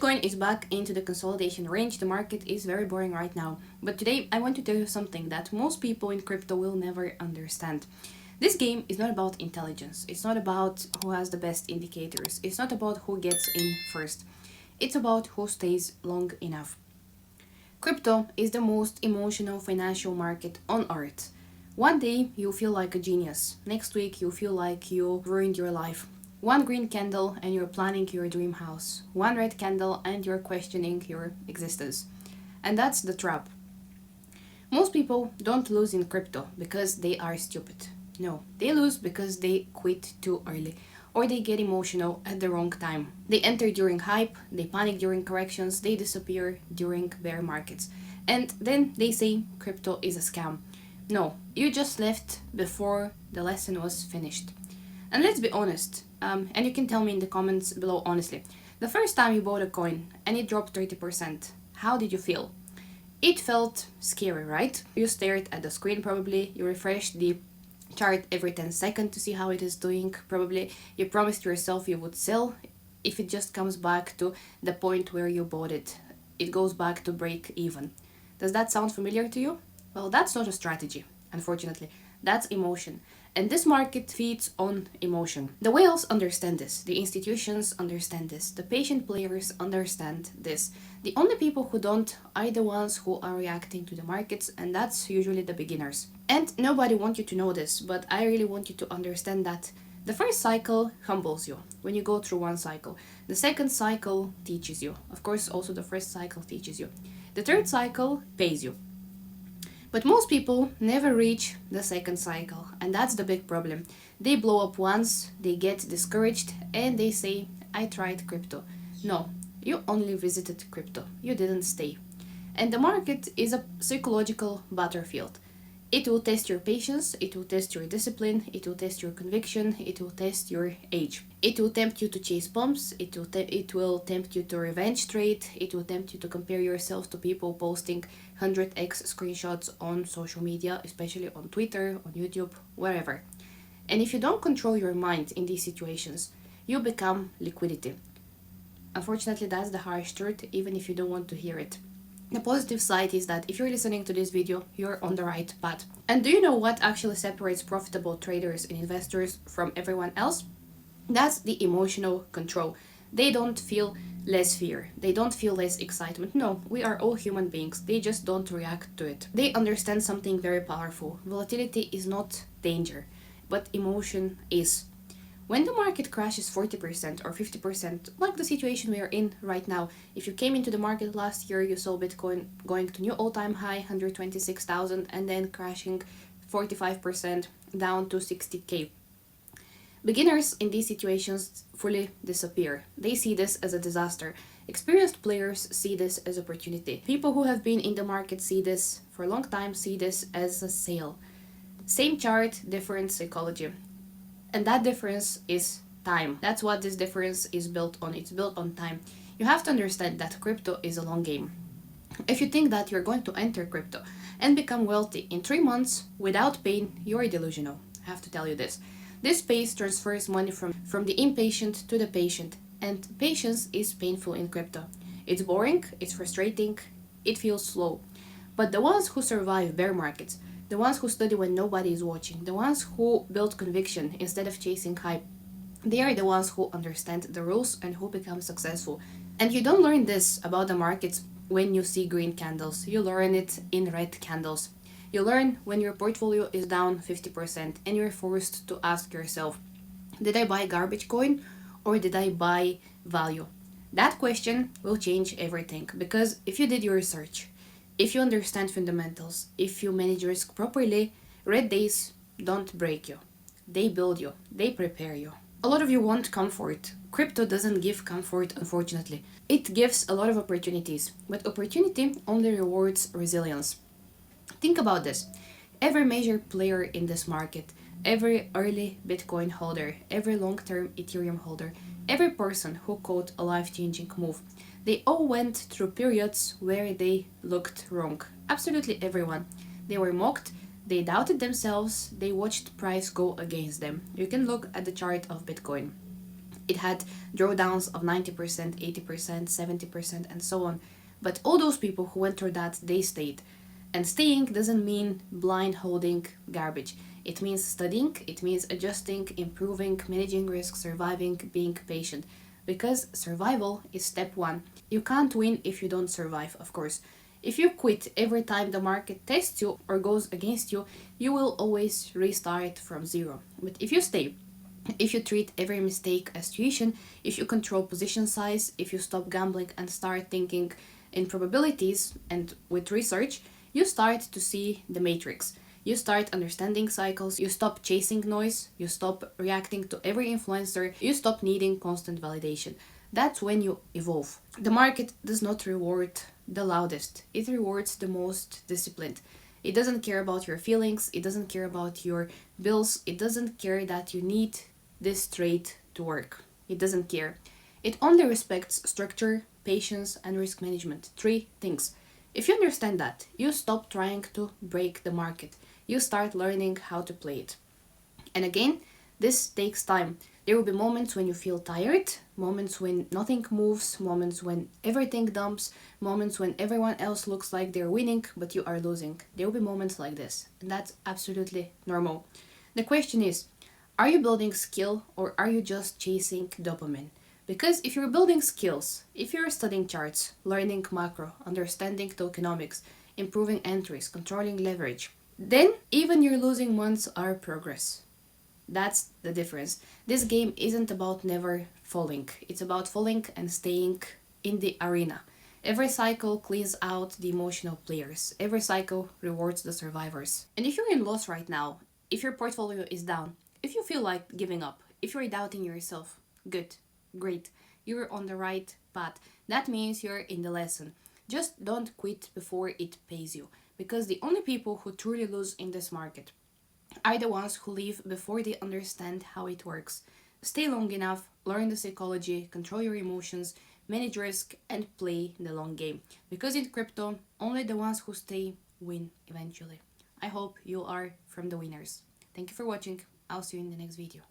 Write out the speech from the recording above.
Bitcoin is back into the consolidation range. The market is very boring right now. But today I want to tell you something that most people in crypto will never understand. This game is not about intelligence. It's not about who has the best indicators. It's not about who gets in first. It's about who stays long enough. Crypto is the most emotional financial market on earth. One day you feel like a genius. Next week you feel like you ruined your life. One green candle and you're planning your dream house. One red candle and you're questioning your existence. And that's the trap. Most people don't lose in crypto because they are stupid. No, they lose because they quit too early or they get emotional at the wrong time. They enter during hype, they panic during corrections, they disappear during bear markets. And then they say crypto is a scam. No, you just left before the lesson was finished. And let's be honest, and you can tell me in the comments below honestly. The first time you bought a coin and it dropped 30%, how did you feel? It felt scary, right? You stared at the screen probably, you refreshed the chart every 10 seconds to see how it is doing probably. You promised yourself you would sell if it just comes back to the point where you bought it. It goes back to break even. Does that sound familiar to you? Well, that's not a strategy, unfortunately. That's emotion. And this market feeds on emotion. The whales understand this. The institutions understand this. The patient players understand this. The only people who don't are the ones who are reacting to the markets, and that's usually the beginners. And nobody wants you to know this, but I really want you to understand that the first cycle humbles you when you go through one cycle. The second cycle teaches you. Of course, also the first cycle teaches you. The third cycle pays you. But most people never reach the second cycle, and that's the big problem. They blow up once, they get discouraged, and they say, I tried crypto. No, you only visited crypto, you didn't stay. And the market is a psychological battlefield. It will test your patience, it will test your discipline, it will test your conviction, it will test your age. It will tempt you to chase bumps, it will tempt you to revenge trade, it will tempt you to compare yourself to people posting 100x screenshots on social media, especially on Twitter, on YouTube, wherever. And if you don't control your mind in these situations, you become liquidity. Unfortunately, that's the harsh truth, even if you don't want to hear it. The positive side is that if you're listening to this video, you're on the right path. And do you know what actually separates profitable traders and investors from everyone else? That's the emotional control. They don't feel less fear. They don't feel less excitement. No, we are all human beings. They just don't react to it. They understand something very powerful. Volatility is not danger, but emotion is. When the market crashes 40% or 50%, like the situation we are in right now, if you came into the market last year, you saw Bitcoin going to new all-time high, 126,000, and then crashing 45% down to 60K. Beginners in these situations fully disappear. They see this as a disaster. Experienced players see this as opportunity. People who have been in the market see this for a long time, see this as a sale. Same chart, different psychology. And that difference is time. That's what this difference is built on. It's built on time. You have to understand that crypto is a long game. If you think that you're going to enter crypto and become wealthy in 3 months without pain, you're delusional. I have to tell you this. This pace transfers money from the impatient to the patient, and patience is painful in crypto. It's boring, it's frustrating, it feels slow. But the ones who survive bear markets, the ones who study when nobody is watching, the ones who build conviction instead of chasing hype, they are the ones who understand the rules and who become successful. And you don't learn this about the markets when you see green candles. You learn it in red candles. You learn when your portfolio is down 50% and you're forced to ask yourself, did I buy garbage coin or did I buy value? That question will change everything, because if you did your research, if you understand fundamentals, if you manage risk properly, red days don't break you. They build you. They prepare you. A lot of you want comfort. Crypto doesn't give comfort, unfortunately. It gives a lot of opportunities, but opportunity only rewards resilience. Think about this. Every major player in this market, every early Bitcoin holder, every long-term Ethereum holder, every person who caught a life-changing move, they all went through periods where they looked wrong. Absolutely everyone. They were mocked, they doubted themselves, they watched price go against them. You can look at the chart of Bitcoin. It had drawdowns of 90%, 80%, 70%, and so on. But all those people who went through that, they stayed. And staying doesn't mean blind holding garbage. It means studying, it means adjusting, improving, managing risk, surviving, being patient. Because survival is step one. You can't win if you don't survive, of course. If you quit every time the market tests you or goes against you, you will always restart from zero. But if you stay, if you treat every mistake as tuition, if you control position size, if you stop gambling and start thinking in probabilities and with research, you start to see the matrix. You start understanding cycles, you stop chasing noise, you stop reacting to every influencer, you stop needing constant validation. That's when you evolve. The market does not reward the loudest, it rewards the most disciplined. It doesn't care about your feelings, it doesn't care about your bills, it doesn't care that you need this trade to work. It doesn't care. It only respects structure, patience, and risk management. Three things. If you understand that, you stop trying to break the market. You start learning how to play it. And again, this takes time. There will be moments when you feel tired, moments when nothing moves, moments when everything dumps, moments when everyone else looks like they're winning but you are losing. There will be moments like this, and that's absolutely normal. The question is, are you building skill or are you just chasing dopamine? Because if you're building skills, if you're studying charts, learning macro, understanding tokenomics, improving entries, controlling leverage, then even your losing months are progress. That's the difference. This game isn't about never falling. It's about falling and staying in the arena. Every cycle cleans out the emotional players. Every cycle rewards the survivors. And if you're in loss right now, if your portfolio is down, if you feel like giving up, if you're doubting yourself, good, great. You're on the right path. That means you're in the lesson. Just don't quit before it pays you. Because the only people who truly lose in this market are the ones who leave before they understand how it works. Stay long enough, learn the psychology, control your emotions, manage risk, and play the long game. Because in crypto, only the ones who stay win eventually. I hope you are from the winners. Thank you for watching. I'll see you in the next video.